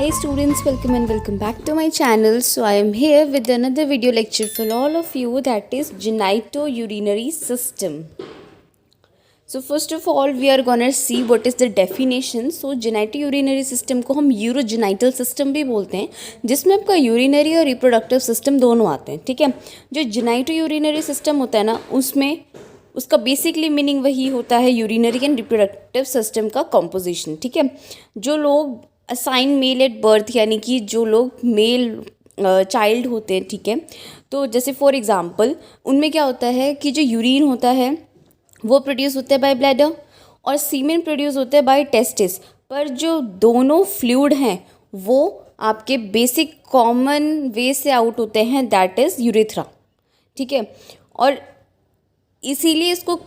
Hey students, welcome and welcome back to my channel. So I am here with another video lecture for all of you, that is genitourinary system. So first of all we are gonna see what is the definition. So genitourinary system को हम urogenital system भी बोलते हैं, जिसमें आपका urinary और reproductive system दोनों आते हैं. ठीक है, जो genitourinary system होता है ना, उसमें उसका बेसिकली मीनिंग वही होता है यूरिनरी एंड रिप्रोडक्टिव सिस्टम का कॉम्पोजिशन. ठीक है, जो लोग असाइन मेल एट बर्थ, यानी कि जो लोग मेल चाइल्ड होते हैं, ठीक है, तो जैसे फॉर एग्जांपल उनमें क्या होता है कि जो यूरिन होता है वो प्रोड्यूस होता है बाय ब्लैडर और सीमेन प्रोड्यूस होता है बाय टेस्टिस. पर जो दोनों फ्लूइड हैं वो आपके बेसिक कॉमन वे से आउट होते हैं, दैट इज़ यूरेथ्रा. ठीक है, और इसीलिए इसको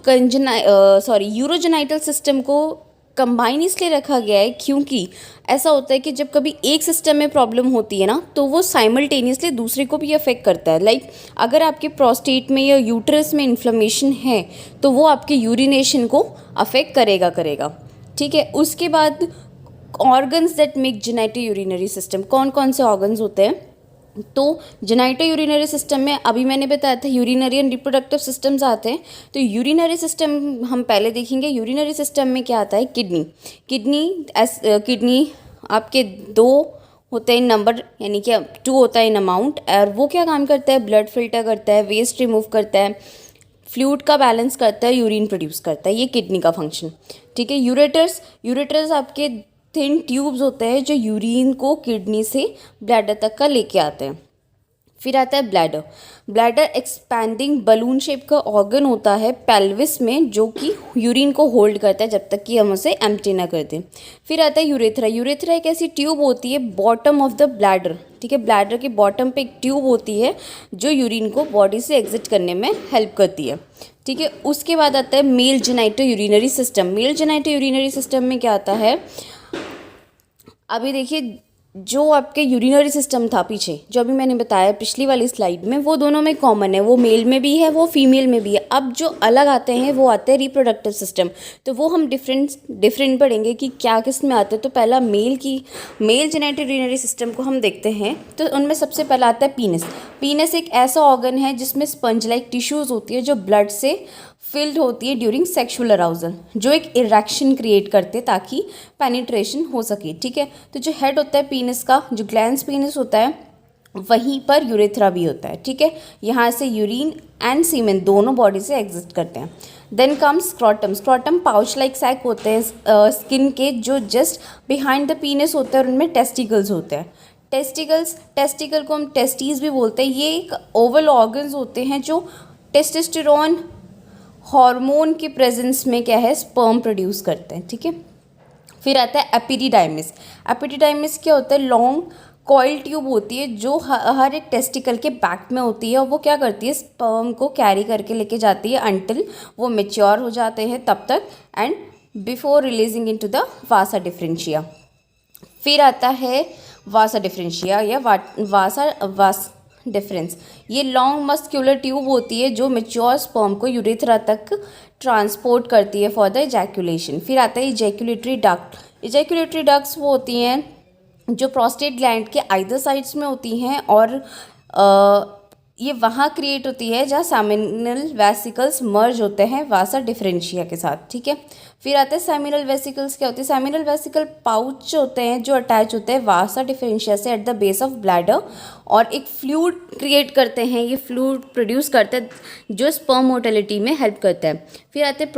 यूरोजेनाइटल सिस्टम को कंबाइन इसलिए रखा गया है क्योंकि ऐसा होता है कि जब कभी एक सिस्टम में प्रॉब्लम होती है ना, तो वो साइमल्टेनियसली दूसरे को भी अफेक्ट करता है. लाइक अगर आपके प्रोस्टेट में या यूट्रस में इन्फ्लेमेशन है तो वो आपके यूरिनेशन को अफेक्ट करेगा. ठीक है, उसके बाद ऑर्गन्स दैट मेक जेनिटोयूरिनरी सिस्टम, कौन कौन से ऑर्गन्स होते हैं. तो जेनिटोयूरिनरी सिस्टम में अभी मैंने बताया था यूरिनरी एंड रिप्रोडक्टिव सिस्टम्स आते हैं. तो यूरिनरी सिस्टम हम पहले देखेंगे. यूरिनरी सिस्टम में क्या आता है, किडनी आपके दो होते हैं नंबर, यानी कि 2 होता है इन अमाउंट, और वो क्या काम करता है, ब्लड फिल्टर करता है, वेस्ट रिमूव करता है, फ्लूइड का बैलेंस करता है, यूरिन प्रोड्यूस करता है. ये किडनी का फंक्शन. ठीक है, यूरेटर्स आपके थिन ट्यूब्स होते हैं जो यूरिन को किडनी से ब्लैडर तक का लेके आते हैं. फिर आता है ब्लैडर एक्सपैंडिंग बलून शेप का ऑर्गन होता है पेल्विस में, जो कि यूरिन को होल्ड करता है जब तक कि हम उसे एम्प्टी ना कर दें. फिर आता है यूरेथ्रा एक ऐसी ट्यूब होती है बॉटम ऑफ द ब्लैडर. ठीक है, ब्लैडर के बॉटम पे एक ट्यूब होती है जो यूरिन को बॉडी से एग्जिट करने में हेल्प करती है. ठीक है, उसके बाद आता है मेल जेनिटोयूरिनरी सिस्टम में क्या आता है, अभी देखिए जो आपके यूरिनरी सिस्टम था पीछे, जो अभी मैंने बताया पिछली वाली स्लाइड में, वो दोनों में कॉमन है, वो मेल में भी है, वो फीमेल में भी है. अब जो अलग आते हैं वो आते हैं रिप्रोडक्टिव सिस्टम. तो वो हम डिफरेंट पढ़ेंगे कि क्या किस में आते हैं. तो पहला मेल जेनिटोयूरिनरी सिस्टम को हम देखते हैं. तो उनमें सबसे पहला आता है पीनस एक ऐसा ऑर्गन है जिसमें स्पंज लाइक टिश्यूज़ होती है जो ब्लड से फिल्ड होती है ड्यूरिंग सेक्सुअल अराउजल, जो एक इरेक्शन क्रिएट करते ताकि पेनिट्रेशन हो सके. ठीक है, तो जो हेड होता है पीनस का, जो ग्लैंड्स पीनस होता है, वहीं पर यूरेथ्रा भी होता है. ठीक है, यहाँ से यूरिन एंड सीमेन दोनों बॉडी से एग्जिस्ट करते हैं. Then comes scrotum pouch like sac होते हैं स्किन के, जो जस्ट बिहाइंड द पीनस होते हैं, और उनमें टेस्टिकल्स होते हैं. टेस्टिकल को हम टेस्टीज भी बोलते हैं. ये एक ओवल ऑर्गन्स होते हैं जो टेस्टोस्टेरोन हार्मोन के प्रेजेंस में क्या है, स्पर्म प्रोड्यूस करते हैं. ठीक है, फिर आता है एपिडिडाइमिस क्या होता है, लॉन्ग कॉइल ट्यूब होती है जो हर एक टेस्टिकल के बैक में होती है, और वो क्या करती है, स्पर्म को कैरी करके लेके जाती है अंटिल वो मैच्योर हो जाते हैं तब तक, and before releasing into the Vasa differentia. फिर आता है वासा डिफरेंशिया या वास डिफरेंस. ये लॉन्ग मस्क्यूलर ट्यूब होती है जो मैच्योर स्पर्म को यूरेथ्रा तक ट्रांसपोर्ट करती है फॉर द इजैक्यूलेशन. फिर आता है इजैक्यूलेटरी डक्ट्स वो होती हैं जो प्रोस्टेट ग्लैंड के आइदर साइड्स में होती हैं, और ये वहाँ क्रिएट होती है जहाँ सेमिनल वेसिकल्स मर्ज होते हैं वासा डिफरेंशिया के साथ. ठीक है, फिर आते हैं सेमिनल वेसिकल्स. क्या होते हैं, सेमिनल वेसिकल पाउच होते हैं जो अटैच होते हैं वासा डिफरेंशिया से at the base of bladder, और एक फ्लूइड क्रिएट करते हैं. ये फ्लूइड प्रोड्यूस करते हैं जो स्पर्म मोटिलिटी में हेल्प करता है. फिर आते हैं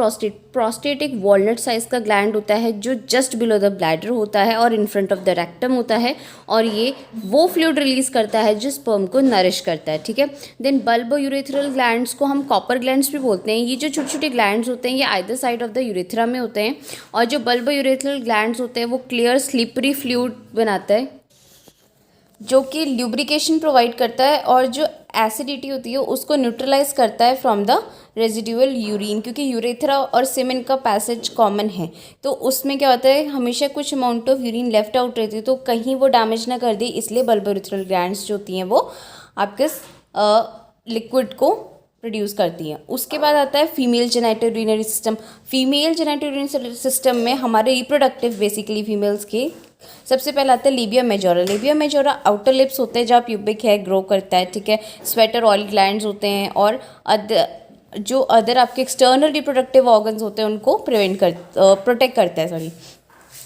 प्रोस्टेट एक वॉलनट साइज का ग्लैंड होता है जो जस्ट बिलो द ब्लैडर होता है और in front of the rectum होता है, और ये वो फ्लूइड रिलीज करता है जो स्पर्म को नरिश करता है. ठीक है, देन बल्बो यूरेथ्रल ग्लैंड्स को हम कॉपर ग्लैंड्स भी बोलते हैं. ये जो छोटे छोटे ग्लैंड्स होते हैं ये either side of the urethra में होते हैं, और जो बल्बो यूरेथ्रल ग्लैंड्स होते हैं वो क्लियर स्लिपरी फ्लूइड बनाता है जो कि ल्यूब्रिकेशन प्रोवाइड करता है, और जो एसिडिटी होती है उसको न्यूट्रलाइज करता है फ्रॉम द रेजिडुअल यूरिन. क्योंकि यूरेथ्रा और सीमेन का पैसेज कॉमन है, तो उसमें क्या होता है, हमेशा कुछ amount of urine left out रहती है, तो कहीं वो डैमेज ना कर दे, इसलिए बल्बो यूरेथ्रल ग्लैंड्स जो होती हैं वो आपके लिक्विड को प्रोड्यूस करती हैं. उसके बाद आता है फीमेल जेनिटोयूरिनरी सिस्टम. फीमेल जेनिटोयूरिनरी सिस्टम में हमारे रिप्रोडक्टिव बेसिकली फीमेल्स के सबसे पहले आता है labia majora. Labia majora outer lips होते हैं जहाँ प्यूबिक हेयर ग्रो करता है, ठीक है। स्वेटर ऑयल ग्लैंड्स होते हैं और जो अदर आपके एक्सटर्नल रिप्रोडक्टिव ऑर्गन्स होते हैं उनको प्रोटेक्ट करता है, सॉरी।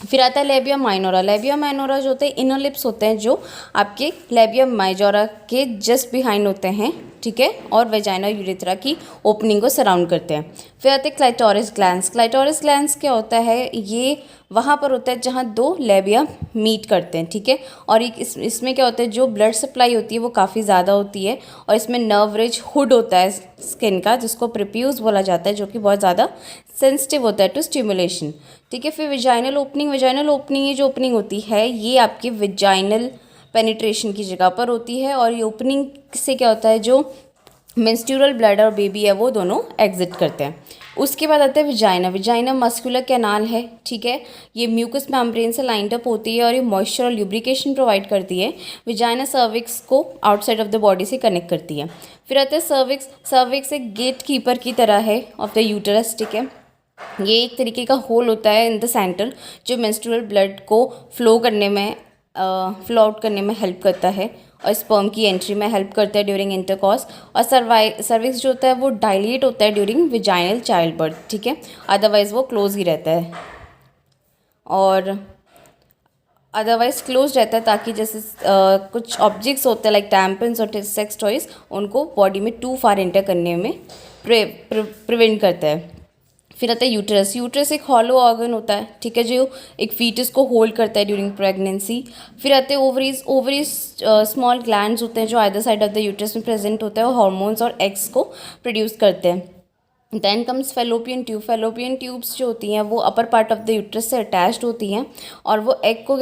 फिर आता है लेबिया माइनोरा। लेबिया माइनोरा जो होते हैं इनर लिप्स होते हैं जो आपके लेबिया माइजोरा के जस्ट बिहाइंड होते हैं, ठीक है, और वेजाइना यूरेथ्रा की ओपनिंग को सराउंड करते हैं। फिर आते हैं क्लाइटोरिस ग्लैंड्स। क्लाइटोरिस ग्लैंड्स क्या होता है, ये वहाँ पर होता है जहाँ दो लेबिया मीट करते हैं, ठीक है। और इसमें क्या होता है, जो ब्लड सप्लाई होती है वो काफ़ी ज़्यादा होती है और इसमें नर्व रिच हुड होता है स्किन का, जिसको प्रिप्यूज बोला जाता है, जो कि बहुत ज़्यादा सेंसिटिव होता है टू स्टिमुलेशन, ठीक है। फिर विजाइनल ओपनिंग। विजाइनल ओपनिंग, ये जो ओपनिंग होती है ये आपकी विजाइनल पेनिट्रेशन की जगह पर होती है और ये ओपनिंग से क्या होता है, जो मेंस्ट्रुअल ब्लड और बेबी है वो दोनों एग्जिट करते हैं। उसके बाद आता है विजाइना। विजाइना मस्कुलर कैनाल है, ठीक है। ये म्यूकस मेम्ब्रेन से लाइंड अप होती है और ये मॉइस्चर और ल्यूब्रिकेशन प्रोवाइड करती है। विजाइना सर्विक्स को आउटसाइड ऑफ द बॉडी से कनेक्ट करती है। फिर आता है सर्विक्स। सर्विक्स एक गेट कीपर की तरह है ऑफ द यूटरस, ठीक है। ये एक तरीके का होल होता है इन द सेंटर जो मेंस्ट्रुअल ब्लड को फ्लो आउट करने में हेल्प करता है और स्पर्म की एंट्री में हेल्प करता है ड्यूरिंग इंटरकॉर्स। और सर्विक्स जो होता है वो डायलेट होता है ड्यूरिंग विजाइनल चाइल्ड बर्थ, ठीक है। अदरवाइज वो क्लोज ही रहता है और अदरवाइज क्लोज रहता है ताकि जैसे कुछ ऑब्जेक्ट्स होते हैं लाइक टैम्पन्स और सेक्स टॉयज, उनको बॉडी में टू फार एंटर करने में प्रिवेंट करता है। फिर आता है यूटरस। यूटरस एक हॉलो ऑर्गन होता है, ठीक है, जो एक फीटस को होल्ड करता है ड्यूरिंग प्रेगनेंसी। फिर आते हैं ओवरीज। ओवरीज स्मॉल ग्लैंड्स होते हैं जो either side of the uterus में प्रेजेंट होता है और हार्मोन्स और एग्स को प्रोड्यूस करते हैं। Then comes fallopian tube. Fallopian tubes जो होती हैं वो upper part of the uterus से अटैच्ड होती हैं और वो एग को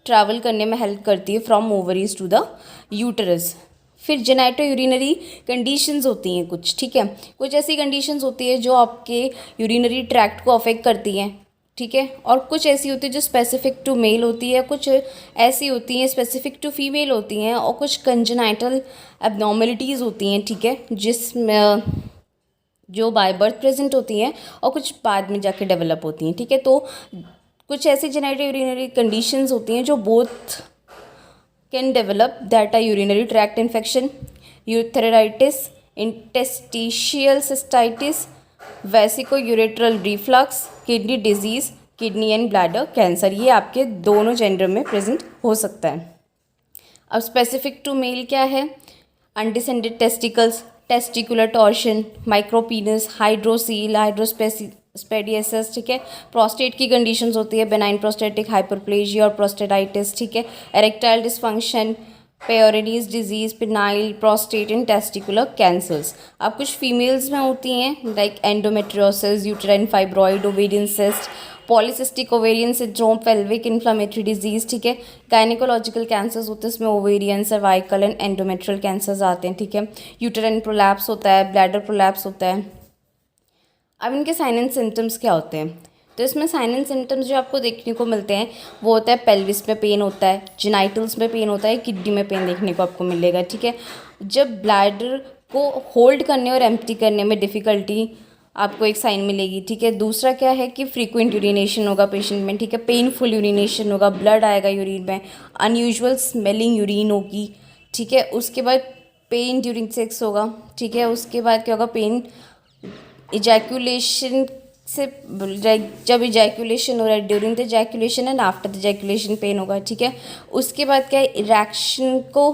ट्रैवल करने में हेल्प करती है from ovaries to the uterus. फिर जेनेटो यूरिनरी कंडीशंस होती हैं कुछ, ठीक है। कुछ ऐसी कंडीशंस होती है जो आपके यूरिनरी ट्रैक्ट को अफेक्ट करती हैं, ठीक है। और कुछ ऐसी होती है जो स्पेसिफिक टू मेल होती है, कुछ ऐसी होती हैं स्पेसिफिक टू फीमेल होती हैं और कुछ कंजेनाइटल एबनॉर्मलिटीज़ होती हैं, ठीक है, जिसमें जो बाय बर्थ प्रेजेंट होती हैं और कुछ बाद में जाके डेवलप होती हैं, ठीक है। तो कुछ ऐसी जेनेटो यूरिनरी कंडीशंस होती हैं जो both can develop that are urinary tract infection, urethritis, interstitial cystitis, vesicoureteral reflux, kidney disease, kidney and bladder cancer, ये आपके दोनों जेंडर में प्रेजेंट हो सकता है। अब स्पेसिफिक टू मेल क्या है, undescended testicles, testicular torsion, micropenis, hydrocele, hypospadias, ठीक है। प्रोस्टेट की कंडीशंस होती है बेनाइन प्रोस्टेटिक हाइपरप्लेजिया और प्रोस्टेटाइटिस, ठीक है। Erectile dysfunction, Peyronie's disease, penile prostate and testicular cancers. अब कुछ फीमेल्स में होती हैं like endometriosis, uterine fibroid, ovarian cyst, polycystic ovarian syndrome, pelvic inflammatory disease, ठीक है। गायनिकोलॉजिकल कैंसर्स होते हैं, इसमें ovarian, cervical and endometrial cancers आते हैं, ठीक है। यूटेराइन प्रोलैप्स होता है, ब्लैडर प्रोलैप्स होता है। अब इनके साइन एंड सिम्टम्स क्या होते हैं, तो इसमें साइन एंड सिम्टम्स जो आपको देखने को मिलते हैं वो होता है पेल्विस में पेन होता है, जेनाइटल्स में पेन होता है, किडनी में पेन देखने को आपको मिलेगा, ठीक है। जब ब्लैडर को होल्ड करने और एम्प्टी करने में डिफ़िकल्टी आपको एक साइन मिलेगी, ठीक है। दूसरा क्या है कि फ्रीक्वेंट यूरिनेशन होगा पेशेंट में, ठीक है। पेनफुल यूरिनेशन होगा, ब्लड आएगा यूरिन में, अनयूजुअल स्मेलिंग यूरिन होगी, ठीक है। उसके बाद पेन ड्यूरिंग सेक्स होगा, ठीक है। उसके बाद क्या होगा, पेन इजैकुलेशन से, जब इजैकुलेशन हो रहा है during the ejaculation and after the ejaculation pain होगा, ठीक है। उसके बाद क्या है, इरेक्शन को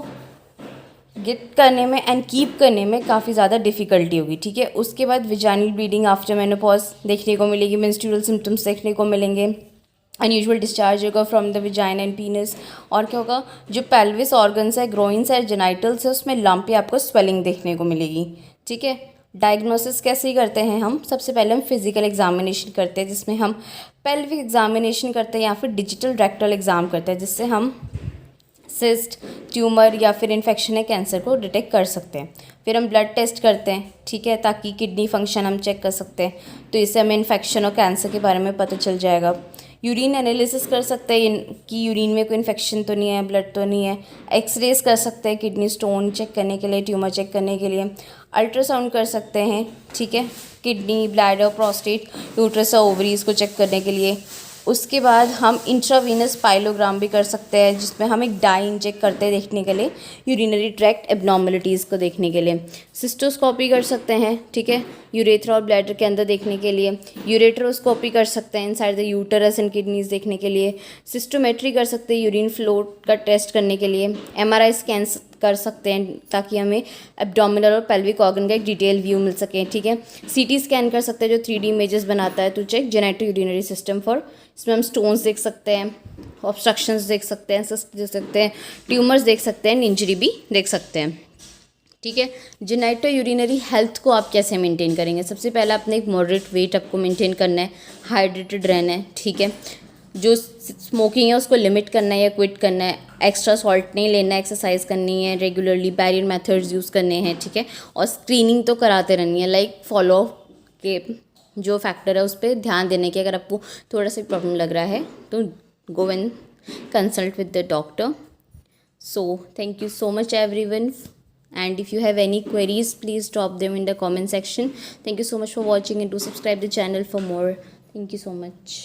गेट करने में एंड कीप करने में काफ़ी ज़्यादा डिफ़िकल्टी होगी, ठीक है। उसके बाद विजाइनल ब्लीडिंग आफ्टर मेनोपॉज देखने को मिलेगी, मेंस्ट्रुअल सिम्टम्स देखने को मिलेंगे, अनयूजुअल डिस्चार्ज होगा फ्रॉम द विजाइन एंड पीनस। और क्या होगा, जो पेल्विस ऑर्गन्स है, ग्रोइंस है, जेनाइटल्स है, उसमें लंपी आपको स्वेलिंग देखने को मिलेगी, ठीक है। डायग्नोसिस कैसे ही करते हैं हम, सबसे पहले हम फिजिकल एग्जामिनेशन करते हैं जिसमें हम पेल्विक एग्जामिनेशन करते हैं या फिर डिजिटल रेक्टल एग्ज़ाम करते हैं, जिससे हम सिस्ट, ट्यूमर या फिर इन्फेक्शन है कैंसर को डिटेक्ट कर सकते हैं। फिर हम ब्लड टेस्ट करते हैं, ठीक है, ताकि किडनी फंक्शन हम चेक कर सकते हैं, तो इससे हमें इन्फेक्शन और कैंसर के बारे में पता चल जाएगा। यूरिन एनालिसिस कर सकते हैं कि यूरिन में कोई इन्फेक्शन तो नहीं है, ब्लड तो नहीं है। एक्सरेज कर सकते हैं किडनी स्टोन चेक करने के लिए, ट्यूमर चेक करने के लिए। अल्ट्रासाउंड कर सकते हैं, ठीक है, किडनी, ब्लैडर, प्रोस्टेट, यूट्रस और ओवरीज को चेक करने के लिए। उसके बाद हम इंट्रावीनस पाइलोग्राम भी कर सकते हैं, जिसमें हम एक डाई इंजेक्ट करते हैं देखने के लिए यूरिनरी ट्रैक्ट एब्नॉर्मलिटीज़ को देखने के लिए। सिस्टोस्कोपी कर सकते हैं, ठीक है, यूरेथ्रा और ब्लैडर के अंदर देखने के लिए। यूरेट्रोस्कोपी कर सकते हैं inside the uterus and kidneys देखने के लिए। सिस्टोमेट्री कर सकते हैं यूरिन फ्लो का टेस्ट करने के लिए। MRI स्कैन कर सकते हैं ताकि हमें एब्डोमिनल और पेल्विक ऑर्गन का एक डिटेल व्यू मिल सके, ठीक है। CT स्कैन कर सकते हैं जो 3D इमेजेस बनाता है to check genito urinary system for, इसमें हम स्टोन्स देख सकते हैं, ऑब्स्ट्रक्शंस देख सकते हैं, सिस्ट देख सकते हैं, ट्यूमर्स देख सकते हैं, इंजरी भी देख सकते हैं, ठीक है। जेनेटो यूरिनरी हेल्थ को आप कैसे मेंटेन करेंगे? सबसे पहले अपने एक मॉडरेट वेट आपको मेंटेन करना है, हाइड्रेटेड रहना है, ठीक है। जो स्मोकिंग है उसको लिमिट करना है या क्विट करना है, एक्स्ट्रा सॉल्ट नहीं लेना है, एक्सरसाइज करनी है, रेगुलरली बैरियर मेथड्स यूज़ करने हैं, ठीक है। और स्क्रीनिंग तो कराते रहनी है, लाइक फॉलो के जो फैक्टर है उस पर ध्यान देने की। अगर आपको थोड़ा सा प्रॉब्लम लग रहा है तो go and consult with the doctor. So thank you so much everyone, and if you have any queries please drop them in the comment section. Thank you so much for watching and do subscribe the channel for more. Thank you so much.